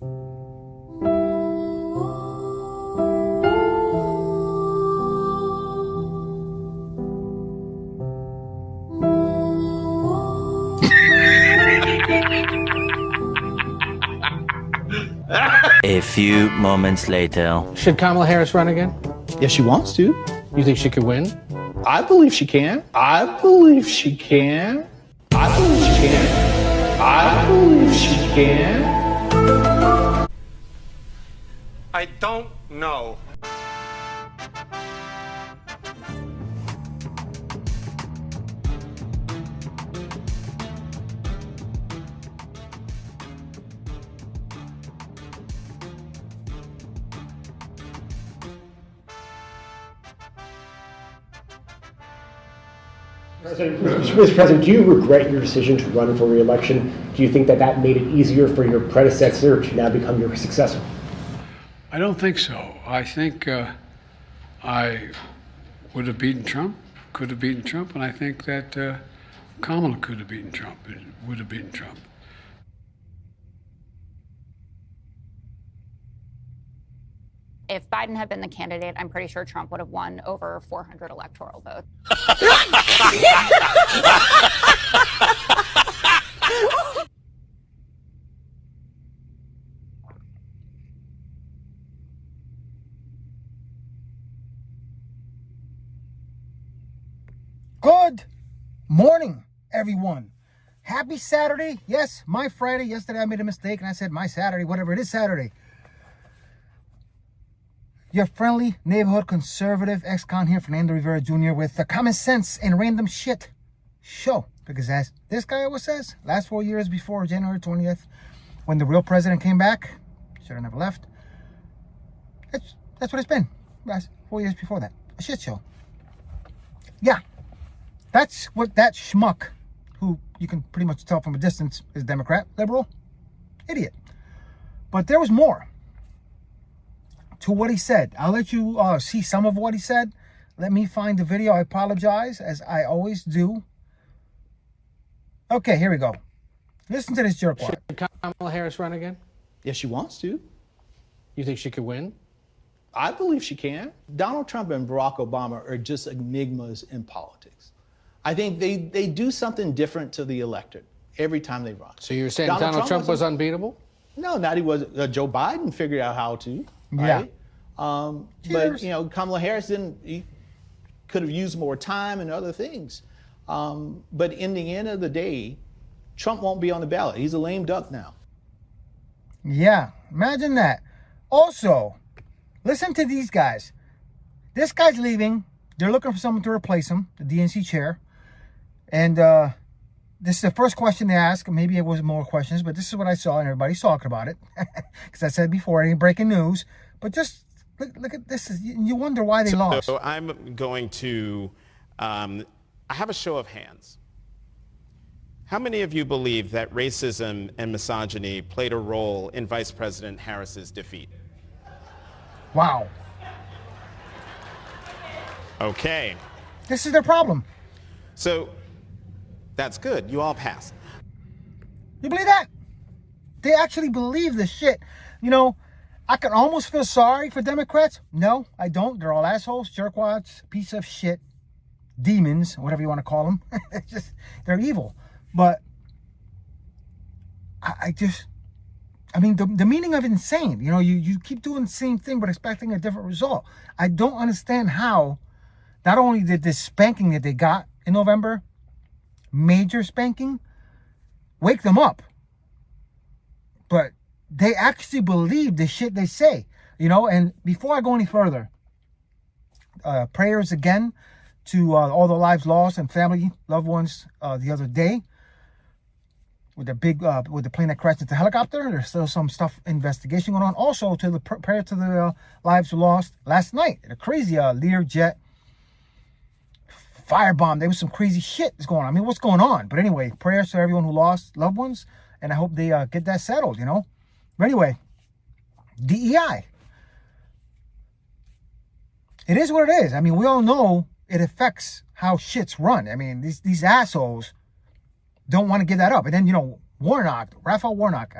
A few moments later. Should Kamala Harris run again? Yes, she wants to. You think she could win? I believe she can. I believe she can. I believe she can. I believe she can. I don't know. Mr. President, do you regret your decision to run for re-election? Do you think that that made it easier for your predecessor to now become your successor? I don't think so. I think I would have beaten Trump, could have beaten Trump, and I think that Kamala could have beaten Trump, would have beaten Trump. If Biden had been the candidate, I'm pretty sure Trump would have won over 400 electoral votes. Good morning, everyone. Happy Saturday. Yes, my Friday. Yesterday I made a mistake and I said my Saturday, whatever it is, Saturday. Your friendly neighborhood conservative ex-con here, Fernando Rivera Jr. with the common sense and random shit show. Because as this guy always says, last 4 years before January 20th, when the real president came back, should have never left. That's what it's been. Last 4 years before that. A shit show. Yeah. That's what that schmuck, who you can pretty much tell from a distance is Democrat, liberal, idiot. But there was more to what he said. I'll let you see some of what he said. Let me find the video. I apologize, as I always do. Okay, here we go. Listen to this jerkwad. Should Kamala Harris run again? Yes, she wants to. You think she could win? I believe she can. Donald Trump and Barack Obama are just enigmas in politics. I think they do something different to the electorate every time they run. So you're saying Donald Trump was unbeatable? No, not he was. Joe Biden figured out how to. Right? Yeah. But, you know, Kamala Harris he could have used more time and other things. But in the end of the day, Trump won't be on the ballot. He's a lame duck now. Yeah, imagine that. Also, listen to these guys. This guy's leaving. They're looking for someone to replace him, the DNC chair. And this is the first question they ask. Maybe it was more questions, but this is what I saw, and everybody's talking about it. Because I said before, it ain't breaking news. But just look at this. You wonder why they lost. So I'm going to, I have a show of hands. How many of you believe that racism and misogyny played a role in Vice President Harris's defeat? Wow. Okay. This is their problem. So that's good. You all passed. You believe that? They actually believe this shit. You know, I can almost feel sorry for Democrats. No, I don't. They're all assholes, jerkwads, piece of shit, demons, whatever you want to call them. They're evil. But I mean, the meaning of insane. You know, you keep doing the same thing but expecting a different result. I don't understand how not only did this spanking that they got in November, major spanking, wake them up, but they actually believe the shit they say, you know. And before I go any further, prayers again to all the lives lost and family, loved ones the other day with the plane that crashed into the helicopter. There's still some stuff, investigation going on. Also to the prayer to the lives lost last night. The crazy Learjet firebomb. There was some crazy shit that's going on. I mean, what's going on? But anyway, prayers to everyone who lost loved ones, and I hope they get that settled, you know. But anyway, DEI. It is what it is. I mean, we all know it affects how shit's run. I mean, these assholes don't want to give that up. And then, you know, Warnock, Raphael Warnock,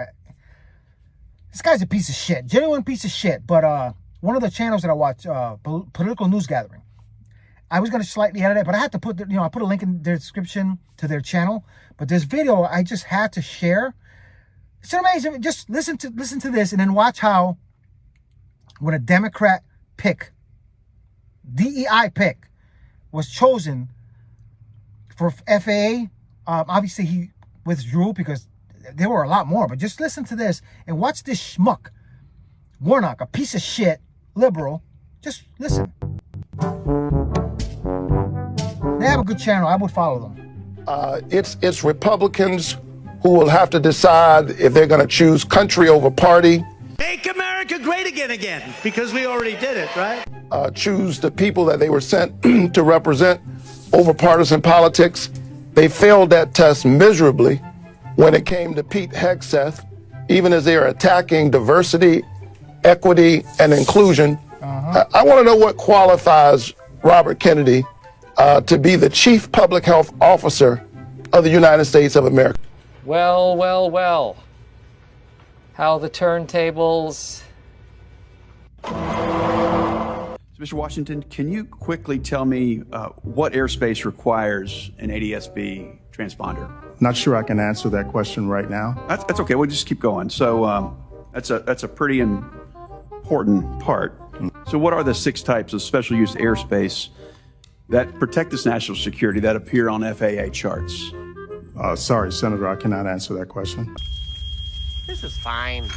This guy's a piece of shit, genuine piece of shit. But one of the channels that I watch, Political News Gathering, I was going to slightly edit it, but I had to put, I put a link in their description to their channel. But this video, I just had to share. It's amazing. Just listen to this and then watch how when a Democrat pick, DEI pick, was chosen for FAA, obviously he withdrew because there were a lot more. But just listen to this and watch this schmuck, Warnock, a piece of shit, liberal. Just listen. They have a good channel. I would follow them. It's Republicans who will have to decide if they're going to choose country over party. Make America great again, because we already did it, right? Choose the people that they were sent to represent over partisan politics. They failed that test miserably when it came to Pete Hegseth, even as they are attacking diversity, equity, and inclusion. I want to know what qualifies Robert Kennedy to be the Chief Public Health Officer of the United States of America. Well. How the turntables. So, Mr. Washington, can you quickly tell me what airspace requires an ADS-B transponder? Not sure I can answer that question right now. That's okay. We'll just keep going. So that's a pretty important part. So what are the 6 types of special use airspace that protect this national security that appear on FAA charts? Sorry, Senator, I cannot answer that question. This is fine.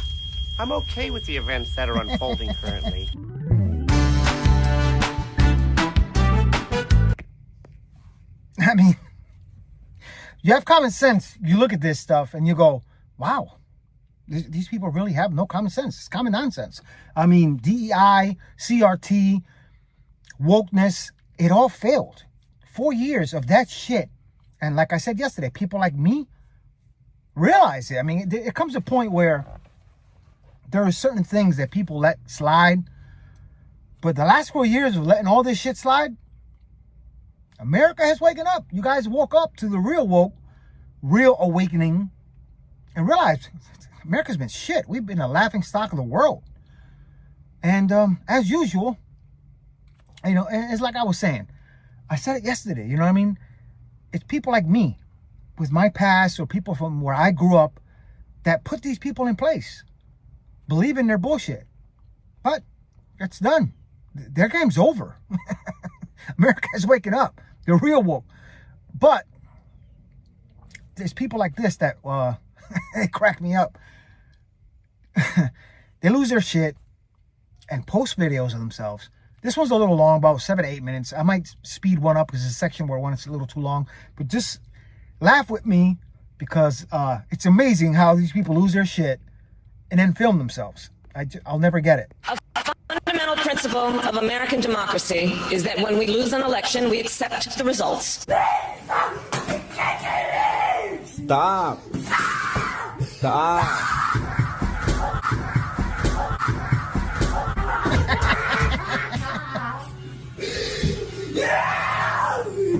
I'm okay with the events that are unfolding currently. I mean, you have common sense. You look at this stuff and you go, wow, these people really have no common sense. It's common nonsense. I mean, DEI, CRT, wokeness, it all failed. 4 years of that shit. And like I said yesterday, people like me realize it. I mean, it comes to a point where there are certain things that people let slide. But the last 4 years of letting all this shit slide, America has waken up. You guys woke up to the real woke, real awakening, and realized America's been shit. We've been a laughing stock of the world. And as usual, and it's like I was saying, I said it yesterday, you know what I mean? It's people like me with my past or people from where I grew up that put these people in place, believe in their bullshit. But it's done. Their game's over. America's waking up. They're real woke. But there's people like this that they crack me up. They lose their shit and post videos of themselves. This one's a little long, about 7 to 8 minutes. I might speed one up because it's a section where one is a little too long. But just laugh with me because it's amazing how these people lose their shit and then film themselves. I'll never get it. A fundamental principle of American democracy is that when we lose an election, we accept the results. Stop.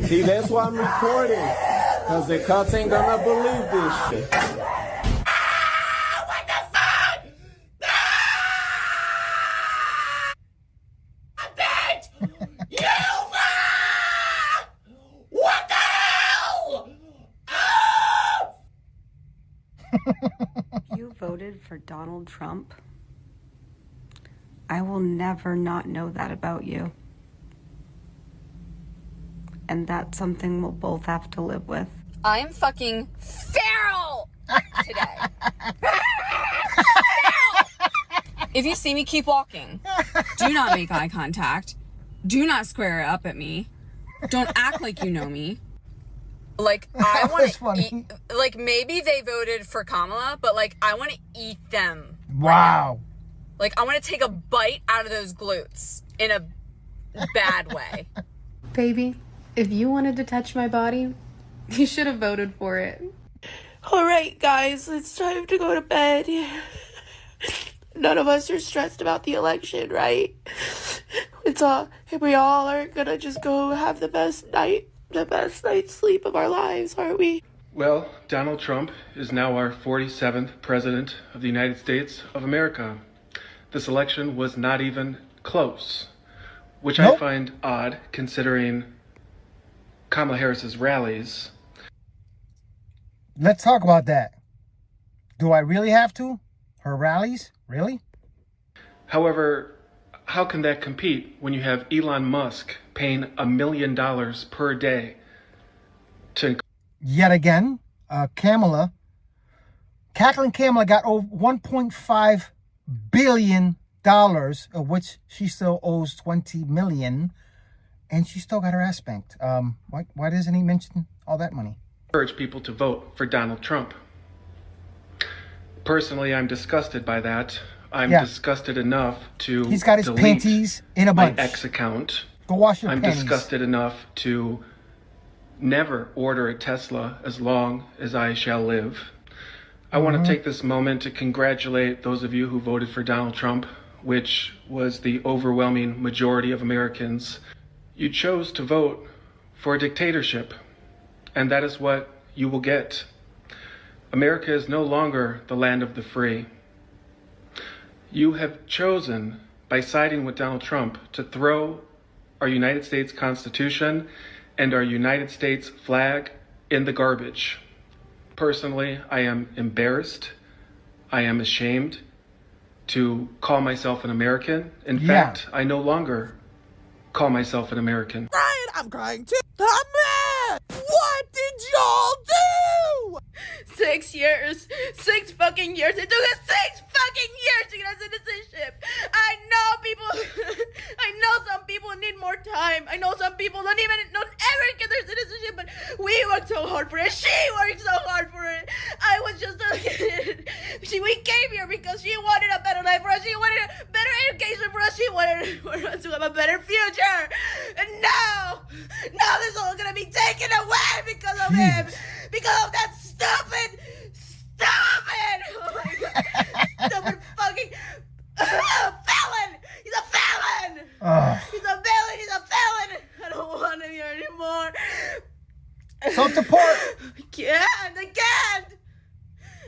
See, that's why I'm recording. Because the cops ain't gonna believe this shit. What the fuck? Bitch! You what the hell? You voted for Donald Trump? I will never not know that about you. And that's something we'll both have to live with. I'm fucking feral today. If you see me, keep walking. Do not make eye contact. Do not square up at me. Don't act like you know me. Like, I want to eat. Like, maybe they voted for Kamala, but, like, I want to eat them. Wow. Like, I want to take a bite out of those glutes in a bad way. Baby, if you wanted to touch my body, you should have voted for it. All right, guys, it's time to go to bed. None of us are stressed about the election, right? We all are gonna just go have the best night's sleep of our lives, aren't we? Well, Donald Trump is now our 47th President of the United States of America. This election was not even close, which I find odd considering Kamala Harris's rallies. Let's talk about that. Do I really have to? Her rallies? Really? However, how can that compete when you have Elon Musk paying $1 million per day to... Yet again, Kathleen Kamala got over $1.5 billion, of which she still owes $20 million, and she still got her ass spanked. Why doesn't he mention all that money? Urge people to vote for Donald Trump. Personally, I'm disgusted by that. I'm disgusted enough to He's got his panties in a bunch. My X account. Go wash your I'm panties. disgusted enough to never order a Tesla as long as I shall live. I want to take this moment to congratulate those of you who voted for Donald Trump, which was the overwhelming majority of Americans. You chose to vote for a dictatorship, and that is what you will get. America is no longer the land of the free. You have chosen, by siding with Donald Trump, to throw our United States Constitution and our United States flag in the garbage. Personally, I am embarrassed. I am ashamed to call myself an American. In fact, I no longer call myself an American. Ryan, I'm crying too. I'm mad. What did y'all do? 6 years. 6 fucking years. It took us 6 fucking years to get our citizenship. I know some people need more time. I know some people don't ever get their citizenship, but we worked so hard for it. She worked so hard for it. I was just a kid. We came here because she wanted a better life for us. She wanted a better education for us. She wanted for us to have a better future. And now this is all gonna be taken away because of him. Because of that stupid, oh my God, stupid fucking felon. He's a felon. He's a villain. He's a felon. I don't want him here anymore. Self-support. I can't.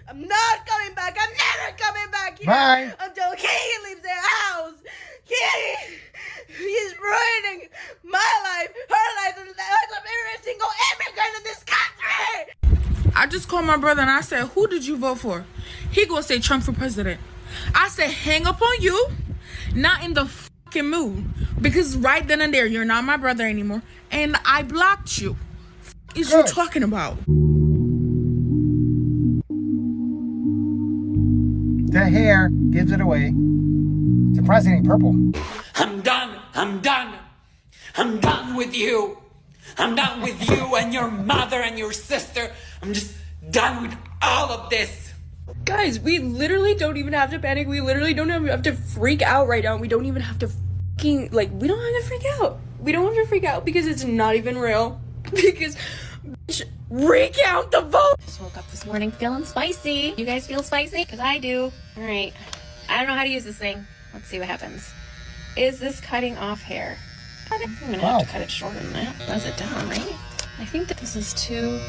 I'm not coming back. I'm never coming back here. Bye. Until he leaves the house. He's ruining my life, her life, and the life of every single immigrant in this country. I just called my brother and I said, who did you vote for? He gonna say Trump for president. I said, hang up on you, not in the fucking mood. Because right then and there, you're not my brother anymore. And I blocked you. What is you talking about? The hair gives it away. Surprisingly purple. I'm done. I'm done. I'm done with you. I'm done with you and your mother and your sister. I'm just done with all of this. Guys, we literally don't even have to panic. We literally don't have to freak out right now. We don't even have to we don't have to freak out. We don't have to freak out because it's not even real. Because, bitch, recount the vote. Just woke up this morning feeling spicy. You guys feel spicy? Because I do. All right. I don't know how to use this thing. Let's see what happens. Is this cutting off hair? I'm gonna have to cut it shorter than that. That's it down, right? I think that this is too...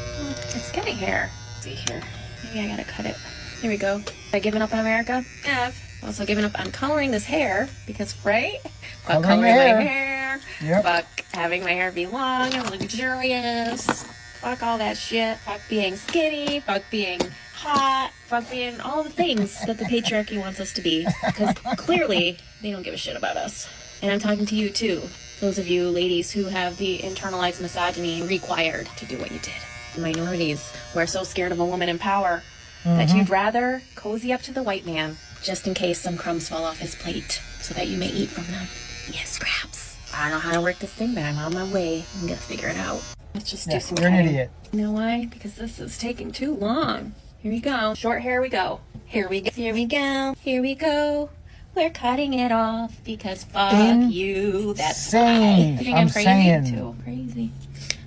It's getting hair. Let's see here. Maybe I gotta cut it. Here we go. Have I given up on America? Yeah. I've also given up on coloring this hair because, right? Fuck coloring my hair. Yep. Fuck having my hair be long and luxurious. Fuck all that shit. Fuck being skinny. Fuck being hot. Fuck being all the things that the patriarchy wants us to be. Because clearly, they don't give a shit about us. And I'm talking to you, too. Those of you ladies who have the internalized misogyny required to do what you did. Minorities who are so scared of a woman in power that you'd rather cozy up to the white man just in case some crumbs fall off his plate so that you may eat from them. Yes, scraps. I don't know how to work this thing, but I'm on my way. I'm gonna figure it out. Let's just do some You're cutting. an idiot. You know why? Because this is taking too long. Here we go. Short hair we go. Here we go. Here we go. Here we go. We're cutting it off because fuck you. That's why. I think I'm crazy too. Crazy.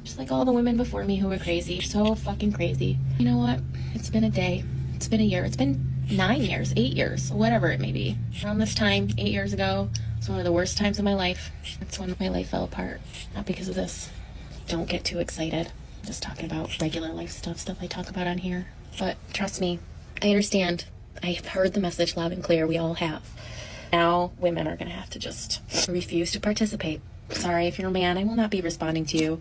Just like all the women before me who were crazy. So fucking crazy. You know what? It's been a day. It's been a year. It's been 9 years, 8 years, whatever it may be. Around this time, 8 years ago, it's one of the worst times of my life. It's when my life fell apart. Not because of this. Don't get too excited. just talking about regular life stuff I talk about on here. But trust me, I understand. I've heard the message loud and clear. We all have. Now women are going to have to just refuse to participate. Sorry, if you're a man, I will not be responding to you.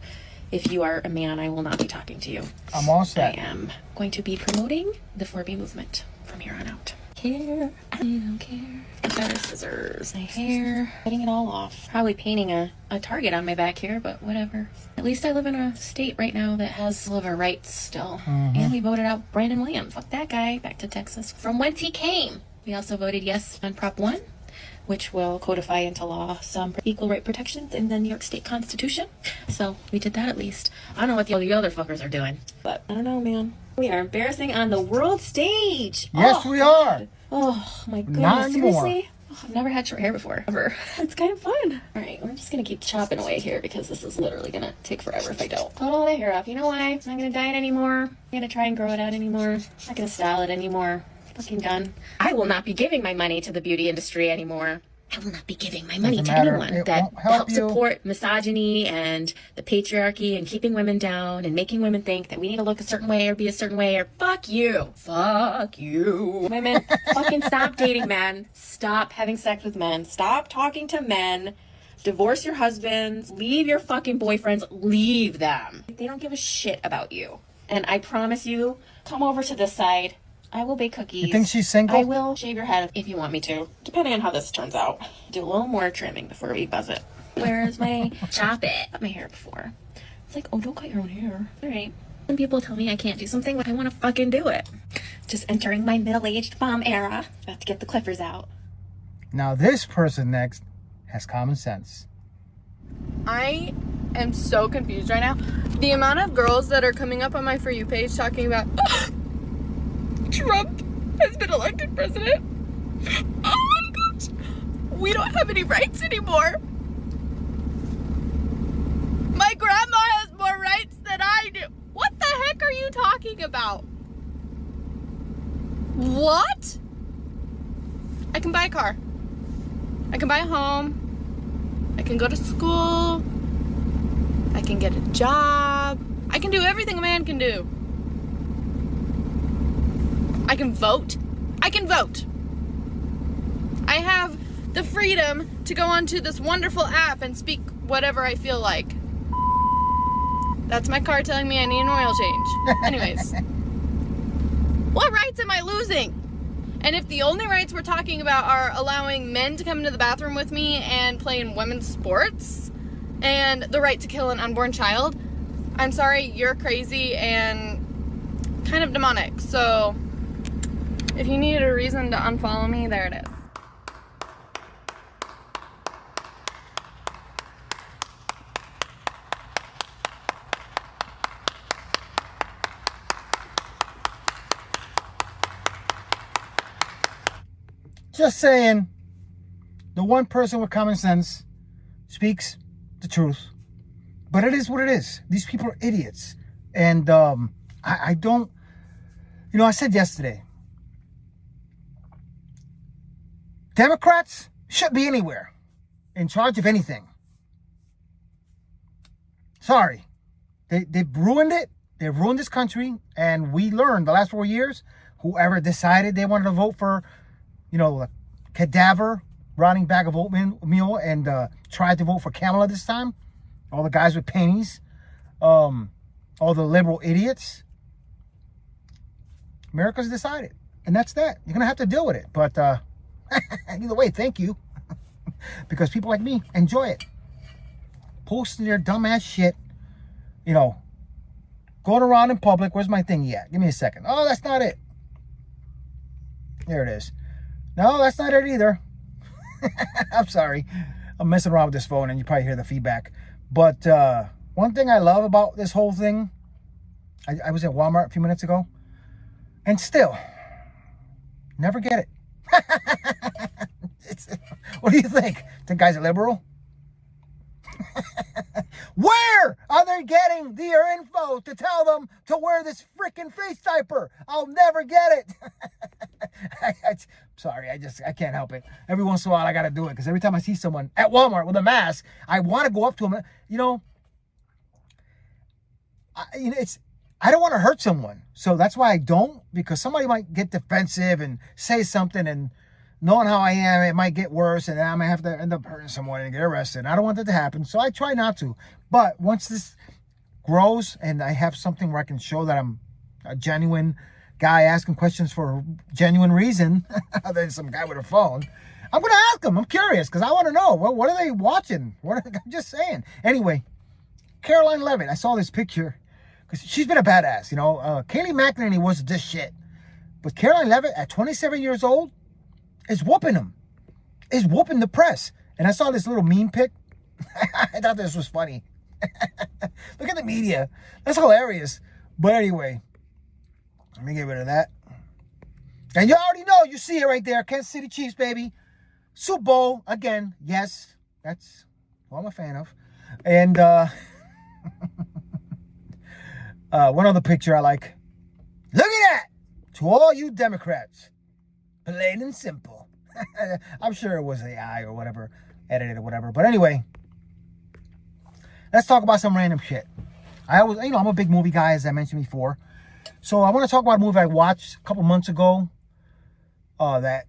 If you are a man, I will not be talking to you. I'm all set. I am going to be promoting the 4B movement from here on out. I don't care. A pair of scissors, my hair, cutting it all off. Probably painting a target on my back here, but whatever. At least I live in a state right now that has all of our rights still. And we voted out Brandon Williams. Fuck that guy. Back to Texas. From whence he came. We also voted yes on Prop 1, which will codify into law some equal right protections in the New York State Constitution. So we did that at least. I don't know what the other fuckers are doing, but I don't know, man. We are embarrassing on the world stage. Yes, we are. Oh my goodness, Not anymore. seriously? Oh, I've never had short hair before, ever. It's kind of fun. All right, I'm just gonna keep chopping away here because this is literally gonna take forever if I don't. Cut all that hair off. You know why? I'm not gonna dye it anymore. I'm gonna try and grow it out anymore. I'm not gonna style it anymore. Fucking done. I will not be giving my money to the beauty industry anymore. I will not be giving my money to anyone that helps support misogyny and the patriarchy and keeping women down and making women think that we need to look a certain way or be a certain way, or fuck you. Fuck you. Women, fucking stop dating men. Stop having sex with men. Stop talking to men. Divorce your husbands. Leave your fucking boyfriends. Leave them. They don't give a shit about you. And I promise you, come over to this side. I will bake cookies. You think she's single? I will shave your head if you want me to, depending on how this turns out. Do a little more trimming before we buzz it. Where's my chop it? Cut my hair before. It's like, oh, don't cut your own hair. All right. When people tell me I can't do something, I want to fucking do it. Just entering my middle-aged mom era. About to get the clippers out. Now this person next has common sense. I am so confused right now. The amount of girls that are coming up on my For You page talking about Trump has been elected president. Oh my gosh. We don't have any rights anymore. My grandma has more rights than I do. What the heck are you talking about? What? I can buy a car. I can buy a home. I can go to school. I can get a job. I can do everything a man can do. I can vote. I can vote. I have the freedom to go onto this wonderful app and speak whatever I feel like. That's my car telling me I need an oil change. Anyways. What rights am I losing? And if the only rights we're talking about are allowing men to come into the bathroom with me and play in women's sports and the right to kill an unborn child, I'm sorry, you're crazy and kind of demonic. So if you needed a reason to unfollow me, there it is. Just saying, the one person with common sense speaks the truth. But it is what it is. These people are idiots. And I don't, you know, I said yesterday, Democrats shouldn't be anywhere in charge of anything. Sorry. They've ruined it. They've ruined this country. And we learned the last 4 years, whoever decided they wanted to vote for, you know, a cadaver rotting bag of oatmeal and tried to vote for Kamala this time. All the guys with pennies. All the liberal idiots. America's decided. And that's that. You're going to have to deal with it. But either way, thank you. Because people like me enjoy it. Posting their dumbass shit. You know, going around in public. Where's my thing yet? Give me a second. Oh, that's not it. There it is. No, that's not it either. I'm sorry. I'm messing around with this phone and you probably hear the feedback. But one thing I love about this whole thing, I was at Walmart a few minutes ago, and still, never get it. What do you think? Think guy's a liberal? Where are they getting their info to tell them to wear this freaking face diaper? I'll never get it. Sorry, I can't help it. Every once in a while, I got to do it because every time I see someone at Walmart with a mask, I want to go up to them. You know, I don't want to hurt someone. So that's why I don't, because somebody might get defensive and say something, and knowing how I am, it might get worse, and I might have to end up hurting someone and get arrested. I don't want that to happen, so I try not to. But once this grows and I have something where I can show that I'm a genuine guy asking questions for a genuine reason, other than some guy with a phone, I'm going to ask them. I'm curious because I want to know, what are they watching? I'm just saying. Anyway, Caroline Levitt, I saw this picture because she's been a badass. Kayleigh McEnany was this shit. But Caroline Levitt, at 27 years old, is whooping them. Is whooping the press. And I saw this little meme pic. I thought this was funny. Look at the media. That's hilarious. But anyway, let me get rid of that. And you already know, you see it right there. Kansas City Chiefs, baby. Super Bowl, again. Yes, that's what I'm a fan of. And one other picture I like. Look at that. To all you Democrats. Plain and simple. I'm sure it was AI or whatever. Edited or whatever. But anyway. Let's talk about some random shit. I'm a big movie guy, as I mentioned before. So I want to talk about a movie I watched a couple months ago. That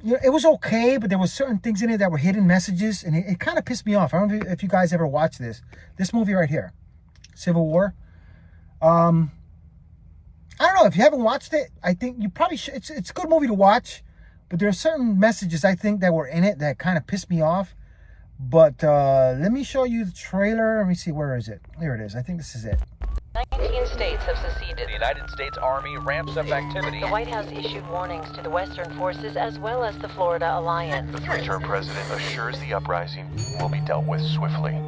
it was okay, but there was certain things in it that were hidden messages, and it kind of pissed me off. I don't know if you guys ever watched this movie right here, Civil War. I don't know if you haven't watched it. I think you probably should. It's a good movie to watch, but there are certain messages I think that were in it that kind of pissed me off. But let me show you the trailer. Let me see, where is it? Here it is. I think this is it. 19 states have seceded. The United States Army ramps up activity. The White House issued warnings to the Western forces as well as the Florida Alliance. The three-term president assures the uprising will be dealt with swiftly.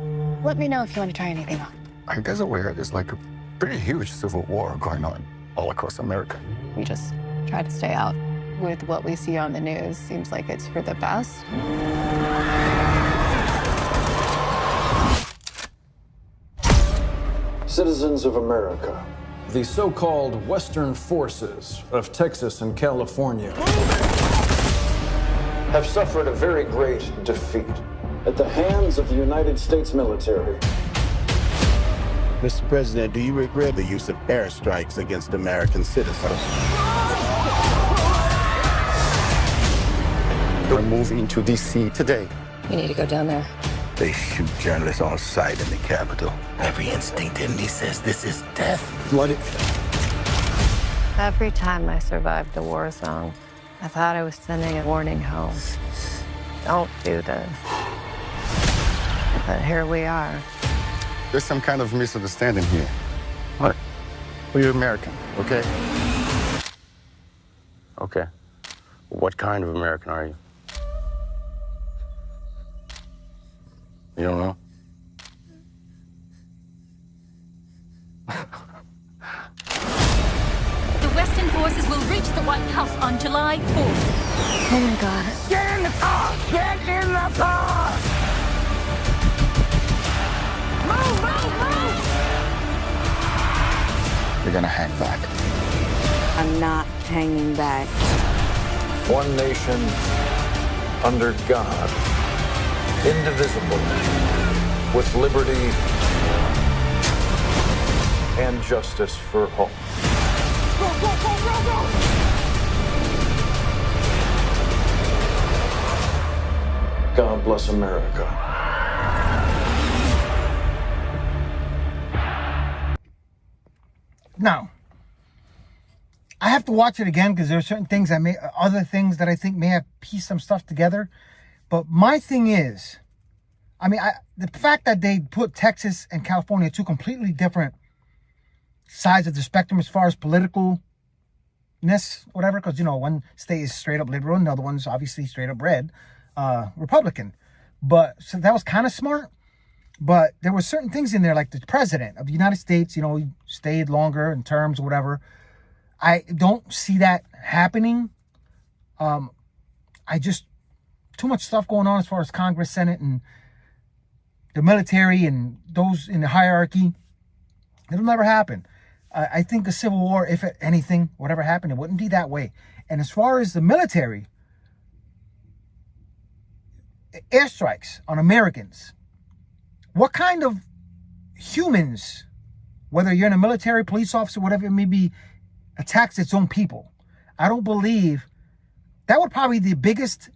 Let me know if you want to try anything on. Are you guys aware there's like a pretty huge civil war going on all across America? We just try to stay out. With what we see on the news, seems like it's for the best. Citizens of America, the so-called Western forces of Texas and California have suffered a very great defeat at the hands of the United States military. Mr. President, do you regret the use of airstrikes against American citizens? We're moving to D.C. today. We need to go down there. They shoot journalists on sight in the Capitol. Every instinct in me says this is death. Blooded. Every time I survived a war zone, I thought I was sending a warning home. Don't do this. But here we are. There's some kind of misunderstanding here. What? Well, you're American, okay? Okay. What kind of American are you? You don't know? The Western forces will reach the White House on July 4th. Oh my God. Get in the car! Get in the car! Move, move, move! You're gonna hang back. I'm not hanging back. One nation under God, indivisible, with liberty and justice for all. Go, go, go, go, go! God bless America. Now, I have to watch it again because there are certain things other things that I think may have pieced some stuff together. But my thing is, the fact that they put Texas and California, two completely different sides of the spectrum as far as politicalness, whatever, because, one state is straight up liberal and the other one's obviously straight up red, Republican. But so that was kind of smart. But there were certain things in there, like the president of the United States, he stayed longer in terms or whatever. I don't see that happening. Too much stuff going on as far as Congress, Senate, and the military and those in the hierarchy. It'll never happen. I think a civil war, if anything, whatever happened, it wouldn't be that way. And as far as the military, airstrikes on Americans, what kind of humans whether you're in a military, police officer, whatever it may be, attacks its own people. I don't believe that would probably be the biggest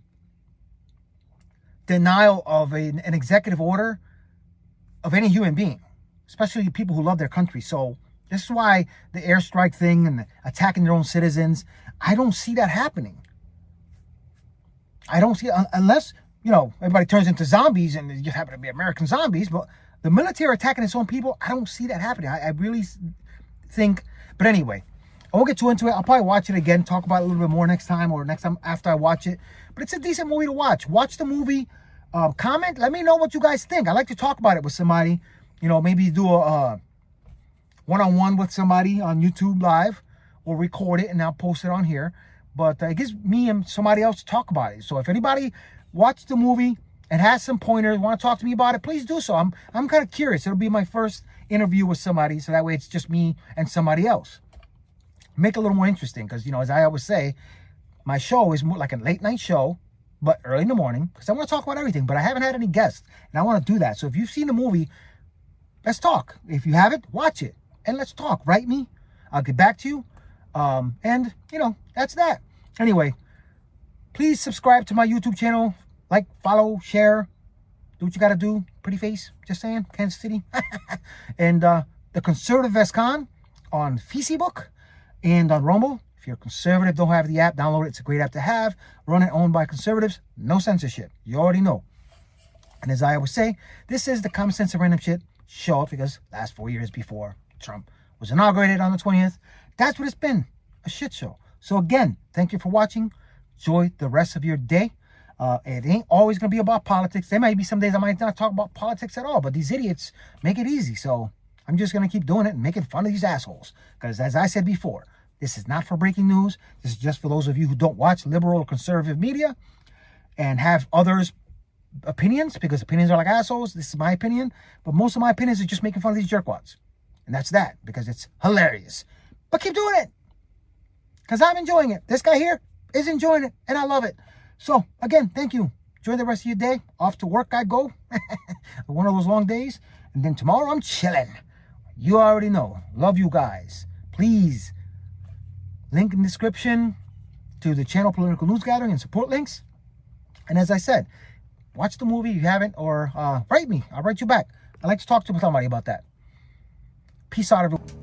denial of an executive order of any human being, especially people who love their country. So this is why the airstrike thing and attacking their own citizens, I don't see that happening. I don't see, unless, you know, everybody turns into zombies and they just happen to be American zombies, but the military attacking its own people, I don't see that happening. I really think, but anyway, I won't get too into it. I'll probably watch it again, talk about it a little bit more next time or next time after I watch it. But it's a decent movie to watch. Watch the movie, comment, let me know what you guys think. I like to talk about it with somebody, you know, maybe do a one-on-one with somebody on YouTube Live or record it and I'll post it on here. But it gives me and somebody else to talk about it. So if anybody watched the movie and has some pointers, want to talk to me about it, please do so. I'm kind of curious. It'll be my first interview with somebody, so that way it's just me and somebody else. Make it a little more interesting because, you know, as I always say, my show is more like a late night show, but early in the morning, because I want to talk about everything, but I haven't had any guests, and I want to do that. So if you've seen the movie, let's talk. If you haven't, watch it, and let's talk. Write me. I'll get back to you. And, you know, that's that. Anyway, please subscribe to my YouTube channel. Like, follow, share. Do what you got to do. Pretty face. Just saying. Kansas City. And The Conservative Vescon on Facebook and on Rumble. If you're a conservative, don't have the app, download it. It's a great app to have. Run and owned by conservatives. No censorship. You already know. And as I always say, this is the Common Sense of Random Shit show because last 4 years before Trump was inaugurated on the 20th, that's what it's been. A shit show. So again, thank you for watching. Enjoy the rest of your day. It ain't always going to be about politics. There might be some days I might not talk about politics at all, but these idiots make it easy. So I'm just going to keep doing it and making fun of these assholes. Because as I said before, this is not for breaking news. This is just for those of you who don't watch liberal or conservative media and have others' opinions, because opinions are like assholes. This is my opinion. But most of my opinions are just making fun of these jerkwads. And that's that, because it's hilarious. But keep doing it. Because I'm enjoying it. This guy here is enjoying it, and I love it. So, again, thank you. Enjoy the rest of your day. Off to work I go. One of those long days. And then tomorrow I'm chilling. You already know. Love you guys. Please, link in the description to the channel Political News Gathering and support links. And as I said, watch the movie if you haven't, or write me. I'll write you back. I like to talk to somebody about that. Peace out, everyone.